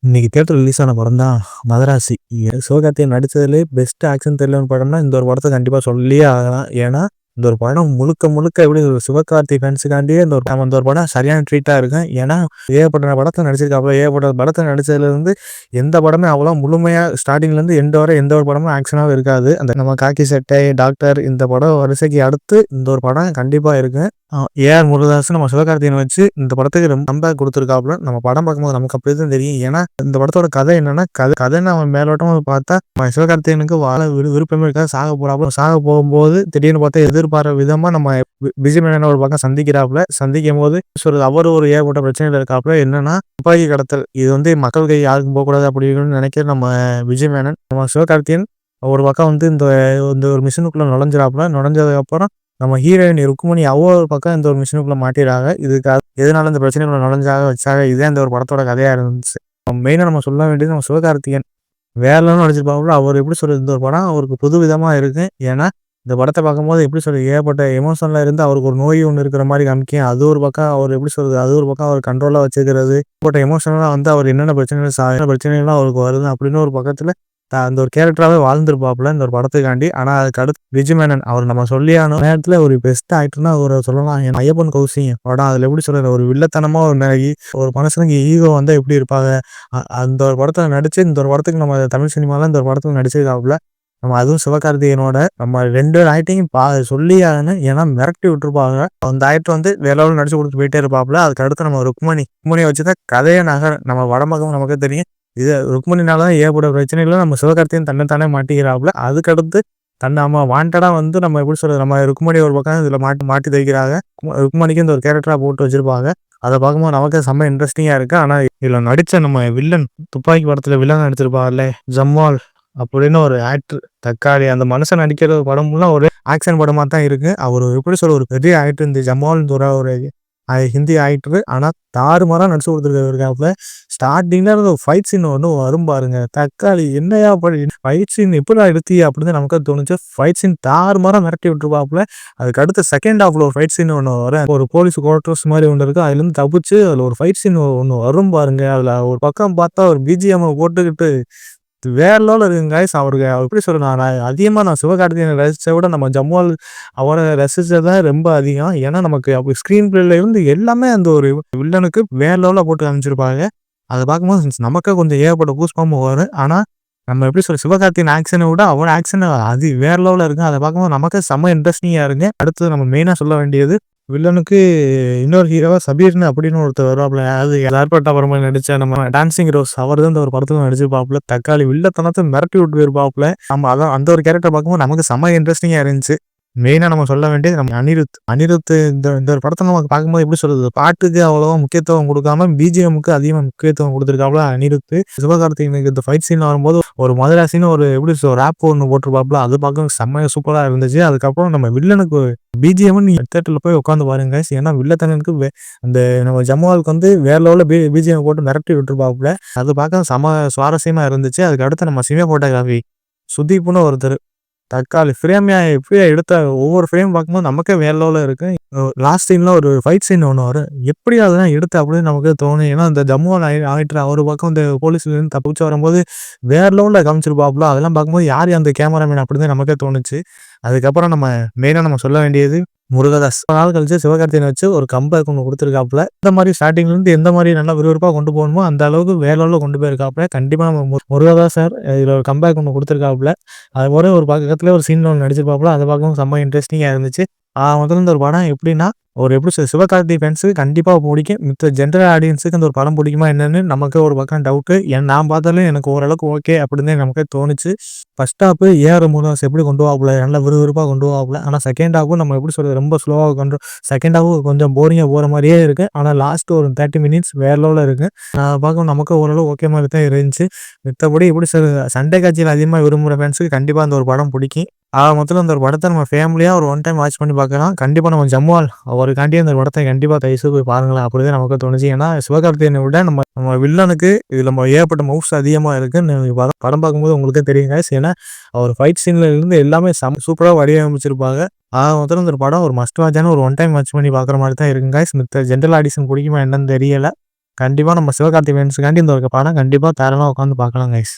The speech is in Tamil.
இன்னைக்கு தியேட்டர் ரிலீஸ் ஆன படம் தான் மதராசி. சிவகார்த்திகேயன் நடிச்சதுலயே பெஸ்ட் ஆக்ஷன் த்ரில்லர் படம்னா இந்த ஒரு படத்த கண்டிப்பா சொல்லியே ஆகலாம். ஏன்னா, இந்த ஒரு படம் முழுக்க முழுக்க எப்படி ஒரு சிவகார்த்திகேயன் ஃபேன்ஸுக்காண்டியே இந்த ஒரு படம் சரியான ட்ரீட்டா இருக்கும். ஏன்னா, ஏகப்பட்ட படத்துல நடிச்சிருக்காப்புல. ஏகப்பட்ட படத்துல நடிச்சதுலருந்து எந்த படமே அவ்வளோ முழுமையா ஸ்டார்ட்டிங்லேருந்து எண்ட் வரை எந்த ஒரு படமும் ஆக்ஷனாவே இருக்காது. அந்த நம்ம காக்கி சட்டை, டாக்டர் இந்த படம் வரிசைக்கு அடுத்து இந்த ஒரு படம் கண்டிப்பா இருக்கு. ஏஆர் முருகதாஸ் நம்ம சிவகார்த்திகேயன் வச்சு இந்த படத்துக்கு ரொம்ப கம்பேக் குடுத்துருக்காப்புல. நம்ம படம் பார்க்கும்போது நமக்கு அப்படிதான் தெரியும். ஏன்னா, இந்த படத்தோட கதை என்னன்னா, கதைன்னு அவன் மேலோட்டமா பார்த்தா நம்ம சிவகார்த்திகேயனுக்கு வாழ விருப்பமே இருக்காது. சாக போறாப்புல. சாக போகும்போது திடீர்னு பார்த்தா எதிர்பாராத விதமா நம்ம விஜய் மேனன ஒரு பக்கம் சந்திக்கிறாப்புல. சந்திக்கும்போது சொல்றது அவரு ஒரு ஏகப்பட்ட பிரச்சனையில இருக்காப்புல. என்னன்னா, துப்பாக்கி கடத்தல். இது மக்கள் கை யாருக்கும் போகக்கூடாது அப்படின்னு நினைக்கிற நம்ம விஜய் மேனன். நம்ம சிவகார்த்திகேயன் ஒரு பக்கம் இந்த இந்த ஒரு மிஷினுக்குள்ள நுழைஞ்சிராப்புல. நுழைஞ்சதுக்கப்புறம் நம்ம ஹீரோயின் ருக்மணி ஒரு பக்கம் இந்த ஒரு மிஷினுக்குள்ள மாட்டிடுறாங்க. இதுக்காக எதனால இந்த பிரச்சனைக்குள்ள நுழைஞ்சாக வச்சாக இதுதான் இந்த ஒரு படத்தோட கதையா இருந்துச்சு. மெயினா நம்ம சொல்ல வேண்டியது நம்ம சிவகார்த்திகேயன் வேற லெவல்ல நடிச்சிருப்பாப்புல. அவர் எப்படி சொல்றது இந்த ஒரு படம் அவருக்கு புது விதமா இருக்கு. ஏன்னா, இந்த படத்த பார்க்கும்போது எப்படி சொல்றது ஏகப்பட்ட எமோஷன்ல இருந்து அவருக்கு ஒரு நோய் ஒண்ணு இருக்கிற மாரி காமிக்கும். அது ஒரு பக்கம் அவர் எப்படி சொல்றது அது ஒரு பக்கம் அவர் கண்ட்ரோலா வச்சுக்கிறது. ஏகப்பட்ட எமோஷனலா அவர் என்னென்ன பிரச்சனைகள்லாம் அவருக்கு வருது அப்படின்னு ஒரு பக்கத்துல அந்த ஒரு கேரக்டராவே வாழ்ந்திருப்பாப்புல இந்த ஒரு படத்துக்காண்டி. ஆனா அதுக்கு அடுத்து விஜய் மேனன் அவர் நம்ம சொல்லியான நேரத்துல ஒரு பெஸ்ட் ஆக்டர்னா அவரை சொல்லலாம். ஐயப்பன் கௌசிங்க படம் அதுல எப்படி சொல்றது ஒரு வில்லத்தனமா ஒரு மனுஷனுக்கு ஈகோ வந்தா எப்படி இருப்பாங்க. அந்த ஒரு படத்துல நடிச்சு இந்த ஒரு படத்துக்கு நம்ம தமிழ் சினிமால இந்த ஒரு படத்துல நடிச்சிருக்காப்புல. நம்ம அதுவும் சிவகார்த்திகேயனோட நம்ம 2 ஆக்டிங்கும் சொல்லி ஆகணும். ஏன்னா மிரட்டி விட்டுருப்பாங்க. அந்த ஆக்டர் வேற லெவல்ல நடிச்சு கொடுத்து போயிட்டே இருப்பாப்புல. அதுக்கு அடுத்து நம்ம ருக்மணியை வச்சுதான் கதையை நம்ம வடமகம் நமக்கு தெரியும். இது ருக்மணினால தான் ஏகப்பட்ட பிரச்சனைகள நம்ம சிவகார்த்திகேயன் தன்னைத்தானே மாட்டிக்கிறாப்புல. அதுக்கடுத்து நம்ம வாண்டடா நம்ம எப்படி சொல்றது நம்ம ருக்மணி ஒரு பக்கம் இதுல மாட்டி தைக்கிறாங்க. ருக்மணிக்கு இந்த ஒரு கேரக்டரா போட்டு வச்சிருப்பாங்க. அதை பார்க்கும்போது நமக்கு செம்ம இன்ட்ரெஸ்டிங்கா இருக்கு. ஆனா இதுல நடிச்ச நம்ம வில்லன் துப்பாக்கி படத்துல வில்லன் நடிச்சிருப்பாங்கல்ல ஜம்வால் அப்படின்னு ஒரு ஆக்டர் தக்காளி அந்த மனுஷன் நடிக்கிற படம் ஃபுல்லா ஒரு ஆக்ஷன் படமா தான் இருக்கு. அவர் எப்படி சொல்ற ஒரு பெரிய ஆக்டர் இந்த ஜமால் ஒரு ஹிந்தி ஆக்டர். ஆனா தாறுமாறா நடிச்சு கொடுத்துருக்காப்புல. ஸ்டார்டிங்ல இருந்து ஒரு ஃபைட் சீன் வரும் பாருங்க. தக்காளி என்னையா ஃபைட் சீன் எப்படிடா எடுத்தீங்க அப்படின்னு நமக்கு தோணுச்சு. ஃபைட் சீன் தாறுமாறா மிரட்டி விட்டுருப்பாப்புல. அதுக்கு அடுத்து செகண்ட் ஹாஃப்ல ஒரு ஃபைட் சீன் ஒன்று வரும். ஒரு போலீஸ் குவார்டர்ஸ் மாதிரி ஒன்று இருக்கு. அதுல இருந்து தப்பிச்சு அதுல ஒரு ஃபைட் சீன் ஒன்று வரும் பாருங்க. அதுல ஒரு பக்கம் பார்த்தா ஒரு பிஜிஎம் போட்டுக்கிட்டு வேற லெவல்ல இருக்குங்க கைஸ். அவருக்கு எப்படி சொல்றது நான் சிவகார்த்திகேயனை ரசிச்சதை விட நம்ம ஜம்வால் அவரை ரசிச்சதான் ரொம்ப அதிகம். ஏன்னா நமக்கு அப்படி ஸ்கிரீன் பிளேல இருந்து எல்லாமே அந்த ஒரு வில்லனுக்கு வேற லெவல்ல போட்டு காமிச்சிருப்பாங்க. அதை பார்க்கும்போது நமக்கே கொஞ்சம் ஏகப்பட்ட கூஸ்பம்பும் வரும். ஆனா நம்ம எப்படி சொல்ற சிவகார்த்திகேயன் ஆக்ஷனை விட அவரோட ஆக்ஷன் அது வேற லெவல்ல இருக்கு. அதை பார்க்கும்போது நமக்கு செம்ம இன்ட்ரெஸ்டிங்கா இருக்கு. அடுத்து நம்ம மெயினா சொல்ல வேண்டியது வில்லனுக்கு இன்னொரு ஹீரோவா சபீர்னு அப்படின்னு ஒருத்தர் வருவாப்புல. அது ஏர்பட்ட அப்புறமா நடிச்ச நம்ம டான்சிங் ரோஸ் அவர் தான் இந்த ஒரு படத்துல நடிச்சிருப்பாப்புல. தக்காளி வில்லத்தனத்தை மிரட்டி விட்டு போயிருப்பாப்புல. நம்ம அதான் அந்த ஒரு கேரக்டர் பார்க்கும்போது நமக்கு செம்ம இன்ட்ரெஸ்டிங்கா இருந்துச்சு. மெயினா நம்ம சொல்ல வேண்டியது நம்ம அனிருத் இந்த இந்த ஒரு படத்தை நமக்கு பார்க்கும்போது எப்படி சொல்றது பாட்டுக்கு அவ்வளவா முக்கியத்துவம் கொடுக்காம பிஜிஎம்முக்கு அதிகமாக முக்கியத்துவம் கொடுத்துருக்காப்புல அனிருத். சிவகார்த்திகேயனுக்கு இந்த ஃபைட் சீன் வரும்போது ஒரு மதராசின்னு ஒரு எப்படி ரேப் ஒன்று போட்டிருப்பாப்புல. அது பார்க்க செம்ம சூப்பரா இருந்துச்சு. அதுக்கப்புறம் நம்ம வில்லனுக்கு பிஜிஎம் நீ தியேட்டர்ல போய் உட்காந்து பாருங்க. ஏன்னா வில்லத்தனனுக்கு அந்த நம்ம ஜம்வாலுக்கு வேற லெவல்ல பிஜிஎம் போட்டு மிரட்டி விட்டுருப்பாப்புல. அது பார்க்க செம சுவாரஸ்யமா இருந்துச்சு. அதுக்கு அடுத்து நம்ம சினிமா போட்டோகிராஃபி சுதீப்னு ஒருத்தர் தக்காளி எப்படியா எடுத்த ஒவ்வொரு ஃப்ரேம் பார்க்கும்போது நமக்கே வேற லெவல்ல இருக்கு. லாஸ்ட் சீன்ல ஒரு ஃபைட் சீன் ஒன்று வரும். எப்படி அதெல்லாம் எடுத்து அப்படின்னு நமக்கு தோணும். ஏன்னா இந்த ஜம்முவல் ஆயிட்டு ஒரு பக்கம் இந்த போலீஸ்ல இருந்து தப்பிச்சு வரும்போது வேற லெவல்ல காமிச்சிருப்பாப்புல. அதெல்லாம் பார்க்கும்போது யார் அந்த கேமராமேன் அப்படின்னு நமக்கே தோணுச்சு. அதுக்கப்புறம் நம்ம மெயினா நம்ம சொல்ல வேண்டியது முருகதாஸ் நாள் கழிச்சு சிவகார்த்திகேயனை வச்சு ஒரு கம்பேக் ஒன்று கொடுத்துருக்காப்புல. இந்த மாதிரி ஸ்டார்டிங்ல இருந்து எந்த மாதிரி நல்லா விறுவிறுப்பா கொண்டு போகணுமோ அந்த அளவுக்கு வேற லெவல்ல கொண்டு போயிருக்காப்புல. கண்டிப்பா நம்ம முருகதாஸ் சார் இதுல ஒரு கம்பேக் ஒன்று கொடுத்துருக்காப்புல. அது போல ஒரு பக்கத்துல ஒரு சீன் ஒன்று நடிச்சிருப்பாப்புல. அதை பார்க்கவும் செம்ம இன்ட்ரெஸ்டிங்கா இருந்துச்சு. முதல்ல இந்த ஒரு படம் எப்படின்னா ஒரு எப்படி சிவகார்த்திகேயன் ஃபேன்ஸுக்கு கண்டிப்பா பிடிக்கும். மித்த ஜென்ரல் ஆடியன்ஸுக்கு அந்த ஒரு படம் பிடிக்குமா என்னன்னு நமக்கு ஒரு பக்கம் டவுட்டு. நான் பார்த்தாலும் எனக்கு ஓரளவுக்கு ஓகே அப்படின்னு நமக்கே தோணுச்சு. ஃபர்ஸ்ட் ஹாஃப் ஏஆர் முருகதாஸ் எப்படி கொண்டு போவாப்புல நல்லா விறுவிறுப்பா கொண்டு போவாப்புல. ஆனா செகண்ட் ஹாஃபும் நம்ம எப்படி சொல்றது ரொம்ப ஸ்லோவா செகண்ட் ஹாஃப் கொஞ்சம் போரிங்கா போற மாதிரியே இருக்கு. ஆனா லாஸ்ட் ஒரு 30 மினிட்ஸ் வேற லெவல்ல இருக்கு. பார்க்க நமக்கு ஓரளவு ஓகே மாதிரி தான் இருந்துச்சு. மித்தபடி எப்படி சொல்றது சண்டை காட்சியில் அதிகமாக விரும்புகிற ஃபேன்ஸுக்கு கண்டிப்பா அந்த ஒரு படம் பிடிக்கும். மொத்தத்துல அந்த ஒரு படத்தை நம்ம ஃபேமிலியா ஒரு ஒன் டைம் வாட்ச் பண்ணி பார்க்கலாம். கண்டிப்பா நம்ம ஜம்வால் அவருக்காண்டி அந்த படத்தை கண்டிப்பா தயவுசெய்து போய் பாருங்களேன். அப்படிதான் நமக்கு தோணுச்சு. ஏன்னா சிவகார்த்திகேயனை விட நம்ம நம்ம வில்லனுக்கு இதுல நம்ம ஏகப்பட்ட மவுஸ் அதிகமா இருக்கு. படம் பார்க்கும்போது உங்களுக்கே தெரியுங்க. ஏன்னா அவர் ஃபைட் சீன்ல இருந்து எல்லாமே சூப்பரா வடிவமைச்சிருப்பாங்க. மொத்தம் இந்த ஒரு படம் ஒரு மஸ்ட் வாட்சான ஒரு ஒன் டைம் வாட்ச் பண்ணி பார்க்குற மாதிரி தான் இருக்குங்க. மித்த ஜென்ரல் ஆடிஷன் பிடிக்குமா என்னன்னு தெரியல. கண்டிப்பா நம்ம சிவகார்த்திகேயன்ஸ்காண்டி இந்த ஒரு படம் கண்டிப்பா தாராளமா உட்காந்து பார்க்கலாம் கைஸ்.